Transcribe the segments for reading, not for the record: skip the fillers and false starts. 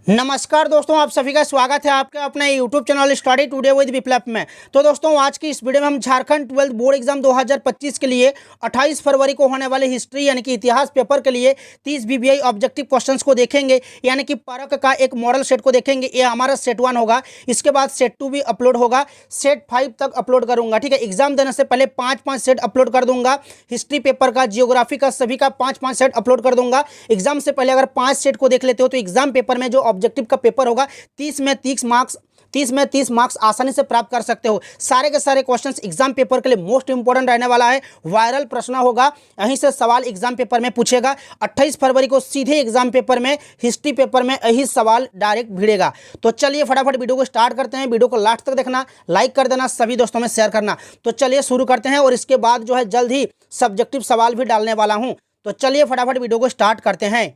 नमस्कार दोस्तों, आप सभी का स्वागत है आपके अपने YouTube channel study today with Viplav में। तो दोस्तों, आज की इस वीडियो में हम झारखंड 12th बोर्ड एग्जाम 2025 के लिए 28 फरवरी को होने वाले हिस्ट्री यानी कि इतिहास पेपर के लिए 30 बीबीआई ऑब्जेक्टिव क्वेश्चंस को देखेंगे, यानी कि परख का एक मॉडल सेट को देखेंगे। ये हमारा सेट 1 होगा, इसके बाद सेट 2 भी अपलोड होगा, सेट 5 तक अपलोड करूंगा। ठीक है, एग्जाम देने से पहले 5-5 सेट अपलोड कर दूंगा। हिस्ट्री पेपर का, जियोग्राफी का, सभी का 5-5 सेट अपलोड कर दूंगा। एग्जाम से पहले अगर 5 सेट को देख लेते हो तो एग्जाम पेपर में जो ऑब्जेक्टिव का पेपर होगा 30 में 30 मार्क्स आसानी से प्राप्त कर सकते हो। सारे के सारे क्वेश्चंस एग्जाम पेपर के लिए मोस्ट इंपोर्टेंट रहने वाला है। वायरल प्रश्न होगा, यहीं से सवाल एग्जाम पेपर में पूछेगा। 28 फरवरी को सीधे एग्जाम पेपर में, हिस्ट्री पेपर में यही सवाल डायरेक्ट भिड़ेगा। तो चलिए फटाफट वीडियो को स्टार्ट करते हैं। वीडियो को लास्ट तक देखना, लाइक कर देना, सभी दोस्तों में शेयर करना। तो चलिए शुरू करते हैं, और इसके बाद जो है जल्द ही सब्जेक्टिव सवाल भी डालने वाला हूँ। तो चलिए फटाफट वीडियो को स्टार्ट करते हैं।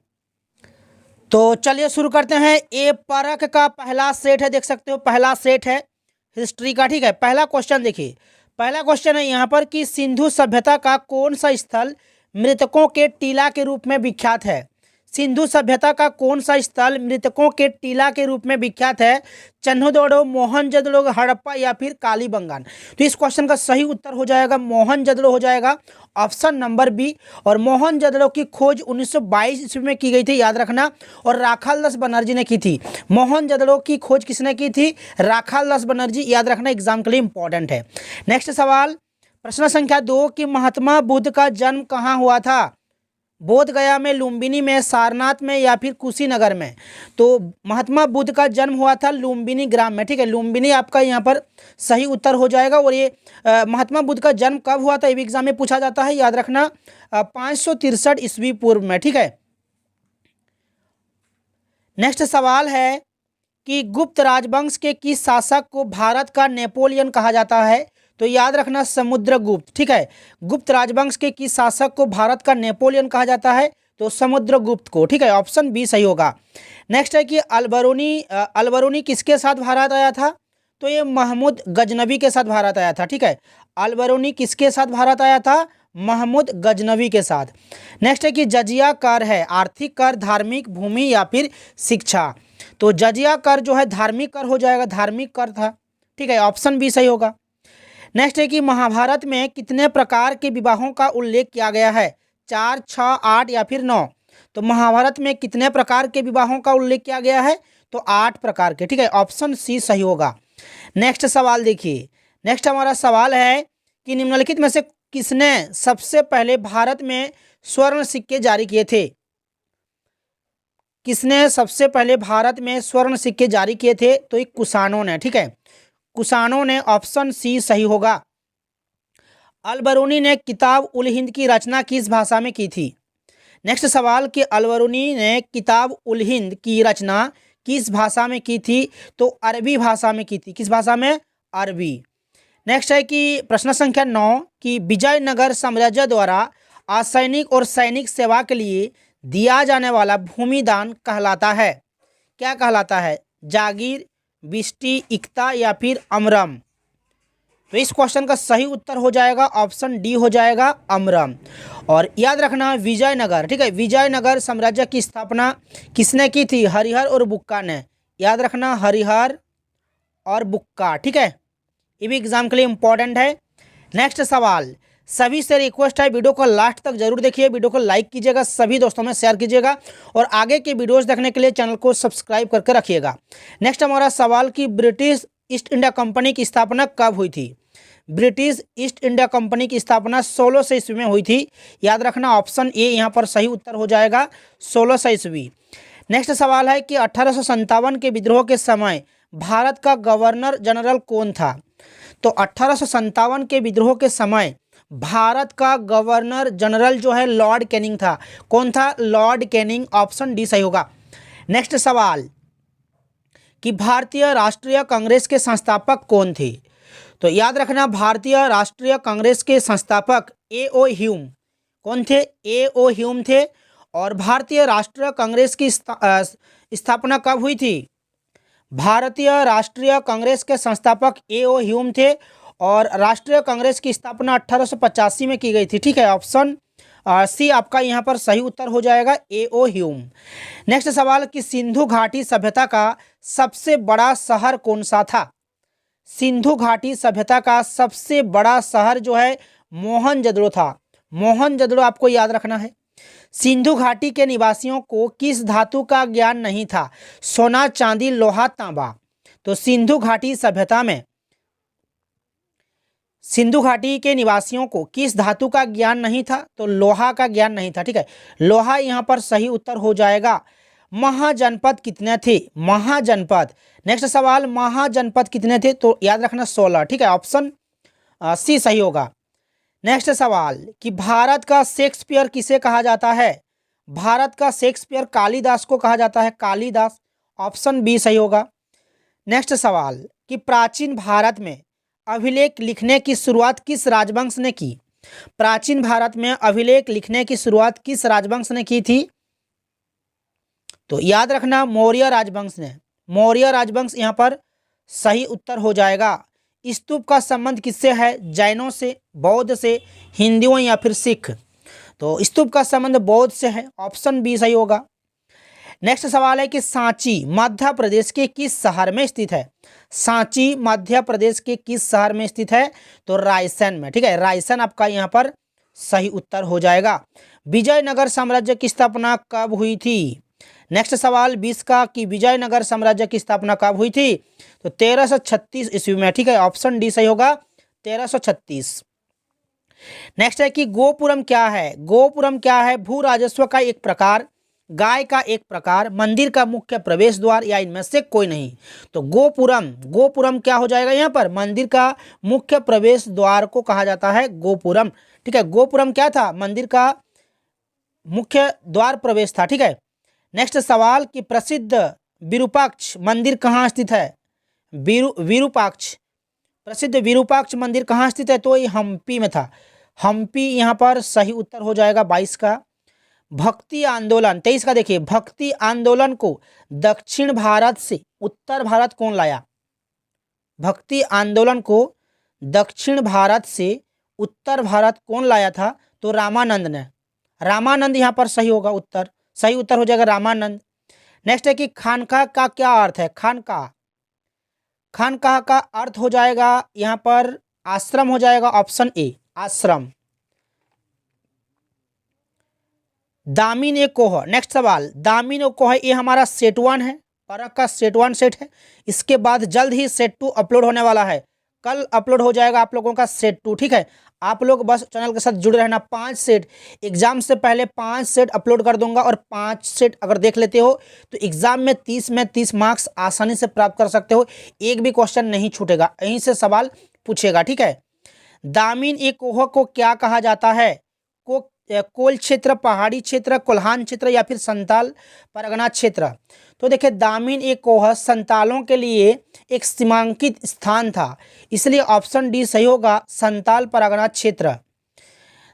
तो चलिए शुरू करते हैं। ये परख का पहला सेट है, देख सकते हो पहला सेट है हिस्ट्री का। ठीक है, पहला क्वेश्चन देखिए। पहला क्वेश्चन है यहाँ पर कि सिंधु सभ्यता का कौन सा स्थल मृतकों के टीला के रूप में विख्यात है। सिंधु सभ्यता का कौन सा स्थल मृतकों के टीला के रूप में विख्यात है। चन्हुदोड़ो, मोहनजोदड़ो, हड़प्पा या फिर कालीबंगान। तो इस क्वेश्चन का सही उत्तर हो जाएगा मोहनजोदड़ो हो जाएगा, ऑप्शन नंबर बी। और मोहनजोदड़ो की खोज 1922 ईस्वी में की गई थी, याद रखना, और राखालदास बनर्जी ने की थी। मोहनजोदड़ो की खोज किसने की थी? राखालदास बनर्जी, याद रखना, एग्जाम के लिए इंपॉर्टेंट है। नेक्स्ट सवाल, प्रश्न संख्या 2 कि महात्मा बुद्ध का जन्म कहाँ हुआ था। बोध गया में, लुम्बिनी में, सारनाथ में या फिर कुशीनगर में। तो महात्मा बुद्ध का जन्म हुआ था लुम्बिनी ग्राम में। ठीक है, लुम्बिनी आपका यहाँ पर सही उत्तर हो जाएगा। और ये महात्मा बुद्ध का जन्म कब हुआ था, ये भी एग्जाम में पूछा जाता है, याद रखना, 563 ईस्वी पूर्व में। ठीक है, नेक्स्ट सवाल है कि गुप्त राजवंश के किस शासक को भारत का नेपोलियन कहा जाता है। तो याद रखना समुद्रगुप्त। ठीक है, गुप्त राजवंश के किस शासक को भारत का नेपोलियन कहा जाता है। तो समुद्रगुप्त को। ठीक है, ऑप्शन बी सही होगा। नेक्स्ट है कि अलबरूनी किसके साथ भारत आया था। तो ये महमूद गजनवी के साथ भारत आया था। ठीक है, अलबरूनी किसके साथ भारत आया था? महमूद गजनवी के साथ। नेक्स्ट है कि जजिया कर है आर्थिक कर, धार्मिक, भूमि या फिर शिक्षा। तो जजिया कर जो है धार्मिक कर हो जाएगा, धार्मिक कर था। ठीक है, ऑप्शन बी सही होगा। नेक्स्ट है कि महाभारत में कितने प्रकार के विवाहों का उल्लेख किया गया है। 4, 6, 8 या फिर 9। तो महाभारत में कितने प्रकार के विवाहों का उल्लेख किया गया है। तो 8 प्रकार के। ठीक है, ऑप्शन सी सही होगा। नेक्स्ट सवाल देखिए। नेक्स्ट हमारा सवाल है कि निम्नलिखित में से किसने सबसे पहले भारत में स्वर्ण सिक्के जारी किए थे। किसने सबसे पहले भारत में स्वर्ण सिक्के जारी किए थे। तो एक कुषाणों ने। ठीक है, कुषाणों ने, ऑप्शन सी सही होगा। अलबरूनी ने किताब उल हिंद की रचना किस भाषा में की थी। नेक्स्ट सवाल कि अलबरूनी ने किताब उल हिंद की रचना किस भाषा में की थी। तो अरबी भाषा में की थी। किस भाषा में? अरबी। नेक्स्ट है कि प्रश्न संख्या 9 कि विजयनगर साम्राज्य द्वारा असैनिक और सैनिक सेवा के लिए दिया जाने वाला भूमिदान कहलाता है। क्या कहलाता है? जागीर, बिस्टी, इक्ता या फिर अमरम। तो इस क्वेश्चन का सही उत्तर हो जाएगा ऑप्शन डी हो जाएगा, अमरम। और याद रखना विजयनगर। ठीक है, विजयनगर साम्राज्य की स्थापना किसने की थी? हरिहर और बुक्का ने। याद रखना हरिहर और बुक्का। ठीक है, ये भी एग्जाम के लिए इंपॉर्टेंट है। नेक्स्ट सवाल, सभी से रिक्वेस्ट है वीडियो को लास्ट तक जरूर देखिए, वीडियो को लाइक कीजिएगा, सभी दोस्तों में शेयर कीजिएगा, और आगे के वीडियोस देखने के लिए चैनल को सब्सक्राइब करके रखिएगा। नेक्स्ट हमारा सवाल कि ब्रिटिश ईस्ट इंडिया कंपनी की स्थापना कब हुई थी। ब्रिटिश ईस्ट इंडिया कंपनी की स्थापना 1600 ईस्वी में हुई थी। याद रखना ऑप्शन ए यहाँ पर सही उत्तर हो जाएगा, 1600 ईस्वी। नेक्स्ट सवाल है कि 1857 के विद्रोह के समय भारत का गवर्नर जनरल कौन था। तो 1857 के विद्रोह के समय भारत का गवर्नर जनरल जो है लॉर्ड कैनिंग था। कौन था? लॉर्ड कैनिंग, ऑप्शन डी सही होगा। नेक्स्ट सवाल कि भारतीय राष्ट्रीय कांग्रेस के संस्थापक कौन थे। तो याद रखना भारतीय राष्ट्रीय कांग्रेस के संस्थापक ए.ओ. ह्यूम। कौन थे? ए.ओ. ह्यूम थे। और भारतीय राष्ट्रीय कांग्रेस की स्थापना कब हुई थी? भारतीय राष्ट्रीय कांग्रेस के संस्थापक ए.ओ. ह्यूम थे, और राष्ट्रीय कांग्रेस की स्थापना 1885 में की गई थी। ठीक है, ऑप्शन सी आपका यहाँ पर सही उत्तर हो जाएगा, एओ ह्यूम। नेक्स्ट सवाल कि सिंधु घाटी सभ्यता का सबसे बड़ा शहर कौन सा था? सिंधु घाटी सभ्यता का सबसे बड़ा शहर जो है मोहनजोदड़ो था। मोहनजोदड़ो आपको याद रखना है। सिंधु घाटी के निवासियों को किस धातु का ज्ञान नहीं था? सोना, चांदी, लोहा, तांबा। तो सिंधु घाटी सभ्यता में सिंधु घाटी के निवासियों को किस धातु का ज्ञान नहीं था? तो लोहा का ज्ञान नहीं था। ठीक है, लोहा यहाँ पर सही उत्तर हो जाएगा। महाजनपद कितने थे? महाजनपद। नेक्स्ट सवाल, महाजनपद कितने थे? तो याद रखना 16। ठीक है, ऑप्शन सी सही होगा। नेक्स्ट सवाल कि भारत का शेक्सपियर किसे कहा जाता है? भारत का शेक्सपियर कालिदास को कहा जाता है, कालिदास। ऑप्शन बी सही होगा। नेक्स्ट सवाल कि प्राचीन भारत में अभिलेख लिखने की शुरुआत किस राजवंश ने की? प्राचीन भारत में अभिलेख लिखने की शुरुआत किस राजवंश ने की थी? तो याद रखना मौर्य राजवंश ने। मौर्य राजवंश यहाँ पर सही उत्तर हो जाएगा। स्तूप का संबंध किससे है? जैनों से, बौद्ध से, हिंदुओं या फिर सिख। तो स्तूप का संबंध बौद्ध से है, ऑप्शन बी सही होगा। नेक्स्ट सवाल है कि सांची मध्य प्रदेश के किस शहर में स्थित है? सांची मध्य प्रदेश के किस शहर में स्थित है? तो रायसेन में। ठीक है, रायसेन आपका यहाँ पर सही उत्तर हो जाएगा। विजयनगर साम्राज्य की स्थापना कब हुई थी? नेक्स्ट सवाल 20 का कि विजयनगर साम्राज्य की स्थापना कब हुई थी? तो 1336 ईस्वी में। ठीक है, ऑप्शन डी सही होगा, 1336। नेक्स्ट है कि गोपुरम क्या है? गोपुरम क्या है? भू राजस्व का एक प्रकार, गाय का एक प्रकार, मंदिर का मुख्य प्रवेश द्वार या इनमें से कोई नहीं। तो गोपुरम, गोपुरम क्या हो जाएगा यहाँ पर? मंदिर का मुख्य प्रवेश द्वार को कहा जाता है गोपुरम। ठीक है, गोपुरम क्या था? मंदिर का मुख्य द्वार प्रवेश था। ठीक है, नेक्स्ट सवाल कि प्रसिद्ध विरूपाक्ष मंदिर कहाँ स्थित है? विरूपाक्ष, प्रसिद्ध विरूपाक्ष मंदिर कहाँ स्थित है? तो ये हम्पी में था। हम्पी यहाँ पर सही उत्तर हो जाएगा 22 का। भक्ति आंदोलन 23 का देखिए, भक्ति आंदोलन को दक्षिण भारत से उत्तर भारत कौन लाया? भक्ति आंदोलन को दक्षिण भारत से उत्तर भारत कौन लाया था? तो रामानंद ने। रामानंद यहाँ पर सही होगा उत्तर, सही उत्तर हो जाएगा रामानंद। नेक्स्ट है कि खानका का क्या अर्थ है? खानका, खानका का अर्थ हो जाएगा यहाँ पर आश्रम हो जाएगा, ऑप्शन ए आश्रम। दामिन ए कोह। नेक्स्ट सवाल, दामिन ए कोह ये हमारा सेट 1 है, परख का सेट 1 सेट है। इसके बाद जल्द ही सेट 2 अपलोड होने वाला है, कल अपलोड हो जाएगा आप लोगों का सेट 2। ठीक है, आप लोग बस चैनल के साथ जुड़े रहना। 5 सेट एग्जाम से पहले 5 सेट अपलोड कर दूंगा, और 5 सेट अगर देख लेते हो तो एग्जाम में 30 मार्क्स आसानी से प्राप्त कर सकते हो। एक भी क्वेश्चन नहीं छूटेगा, यहीं से सवाल पूछेगा। ठीक है, दामिन ए कोह को क्या कहा जाता है? कोल क्षेत्र, पहाड़ी क्षेत्र, कोल्हान क्षेत्र या फिर संताल परगना क्षेत्र। तो देखिए दामिन ए कोह संतालों के लिए एक सीमांकित स्थान था, इसलिए ऑप्शन डी सही होगा, संताल परगना क्षेत्र।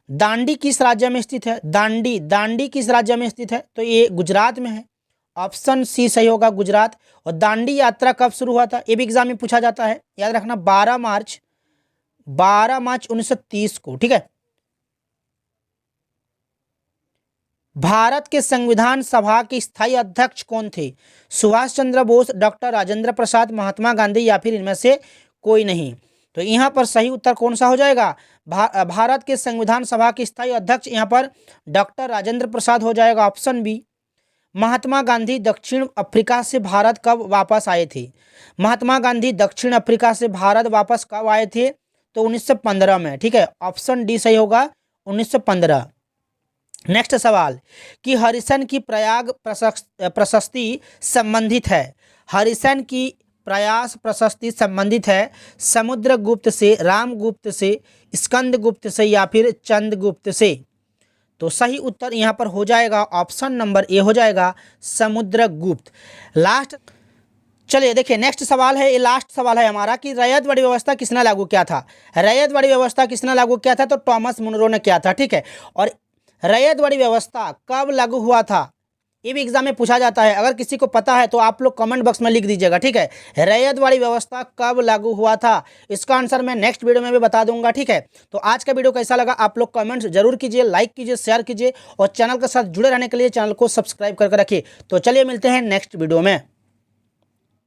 दांडी किस राज्य में स्थित है? दांडी किस राज्य में स्थित है? तो ये गुजरात में है, ऑप्शन सी सही होगा, गुजरात। और दांडी यात्रा कब शुरू हुआ था? ये भी एग्जाम में पूछा जाता है, याद रखना 12 मार्च 1930 को। ठीक है, भारत के संविधान सभा के स्थायी अध्यक्ष कौन थे? सुभाष चंद्र बोस, डॉक्टर राजेंद्र प्रसाद, महात्मा गांधी या फिर इनमें से कोई नहीं। तो यहाँ पर सही उत्तर कौन सा हो जाएगा? भारत के संविधान सभा के स्थायी अध्यक्ष यहाँ पर डॉक्टर राजेंद्र प्रसाद हो जाएगा, ऑप्शन बी। महात्मा गांधी दक्षिण अफ्रीका से भारत कब वापस आए थे? महात्मा गांधी दक्षिण अफ्रीका से भारत वापस कब आए थे? तो 1915 में। ठीक है, ऑप्शन डी सही होगा, 1915। नेक्स्ट सवाल कि हरिसन की प्रयाग प्रशस्ति संबंधित है। हरिसन की प्रयास प्रशस्ति संबंधित है समुद्रगुप्त से, रामगुप्त से, स्कंदगुप्त से या फिर चंद्रगुप्त से। तो सही उत्तर यहाँ पर हो जाएगा ऑप्शन नंबर ए हो जाएगा, समुद्रगुप्त। लास्ट चलिए देखिए नेक्स्ट सवाल है, ये लास्ट सवाल है हमारा कि रैयतवाड़ी व्यवस्था किसने लागू किया था? रैयतवाड़ी व्यवस्था किसने लागू किया था? तो टॉमस मुनरो ने किया था। ठीक है, और रैयतवाड़ी व्यवस्था कब लागू हुआ था? ये भी एग्जाम में पूछा जाता है। अगर किसी को पता है तो आप लोग कमेंट बॉक्स में लिख दीजिएगा, ठीक है। रैयत वाली व्यवस्था कब लागू हुआ था, इसका आंसर मैं नेक्स्ट वीडियो में भी बता दूंगा, ठीक है। तो आज का वीडियो कैसा लगा आप लोग कमेंट्स जरूर कीजिए, लाइक कीजिए, शेयर कीजिए और चैनल के साथ जुड़े रहने के लिए चैनल को सब्सक्राइब करके रखिए। तो चलिए मिलते हैं नेक्स्ट वीडियो में।